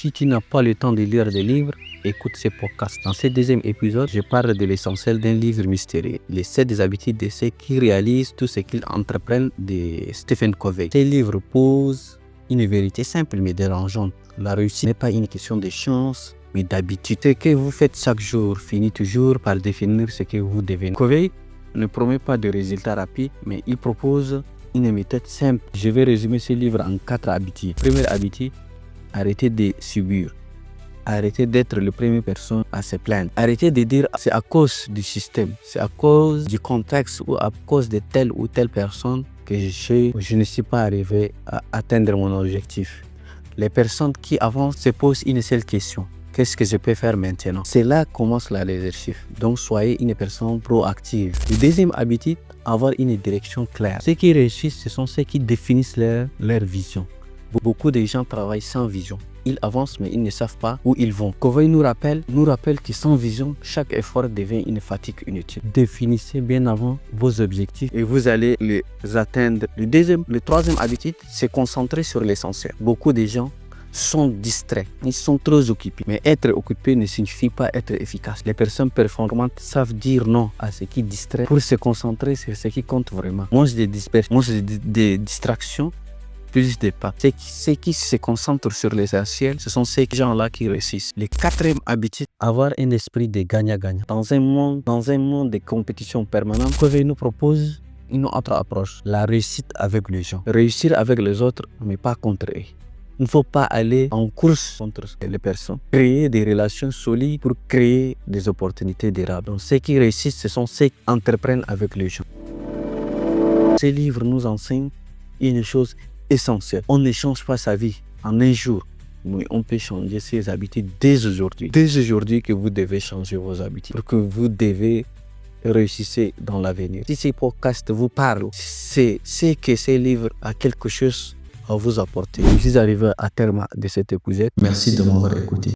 Si tu n'as pas le temps de lire des livres, écoute ces podcasts. Dans ce deuxième épisode, je parle de l'essentiel d'un livre mystérieux. Les 7 habitudes de ceux qui réalisent tout ce qu'ils entreprennent de Stephen Covey. Ces livres posent une vérité simple mais dérangeante. La réussite n'est pas une question de chance, mais d'habitude. Ce que vous faites chaque jour finit toujours par définir ce que vous devenez. Covey ne promet pas de résultats rapides, mais il propose une méthode simple. Je vais résumer ce livre en 4 habitudes. Première habitude, arrêtez de subir. Arrêtez d'être la première personne à se plaindre. Arrêtez de dire c'est à cause du système, c'est à cause du contexte ou à cause de telle ou telle personne que je ne suis pas arrivé à atteindre mon objectif. Les personnes qui avancent se posent une seule question. Qu'est-ce que je peux faire maintenant? C'est là que commence la leadership. Donc soyez une personne proactive. Le deuxième habitude, avoir une direction claire. Ceux qui réussissent, ce sont ceux qui définissent leur vision. Beaucoup de gens travaillent sans vision. Ils avancent mais ils ne savent pas où ils vont. Covey nous rappelle que sans vision, chaque effort devient une fatigue inutile. Définissez bien avant vos objectifs et vous allez les atteindre. Le troisième habitude, c'est concentrer sur l'essentiel. Beaucoup de gens sont distraits, ils sont trop occupés. Mais être occupé ne signifie pas être efficace. Les personnes performantes savent dire non à ce qui distrait pour se concentrer sur ce qui compte vraiment. Moins de dispersion, moins de distractions, plus de pas. Ceux qui se concentrent sur l'essentiel, ce sont ces gens-là qui réussissent. Le quatrième habitude, avoir un esprit de gagnant-gagnant. Dans un monde de compétition permanente, Covey nous propose une autre approche, la réussite avec les gens. Réussir avec les autres, mais pas contre eux. Il ne faut pas aller en course contre les personnes. Créer des relations solides pour créer des opportunités durables. Donc, ceux qui réussissent, ce sont ceux qui entreprennent avec les gens. Ces livres nous enseignent une chose essentielle. On ne change pas sa vie en un jour, mais on peut changer ses habitudes dès aujourd'hui. Dès aujourd'hui que vous devez changer vos habitudes pour que vous devez réussir dans l'avenir. Si ces podcasts vous parlent, c'est que ces livres a quelque chose à vous apporter. Je suis arrivé à terme de cet épisode. Merci de m'avoir écouté.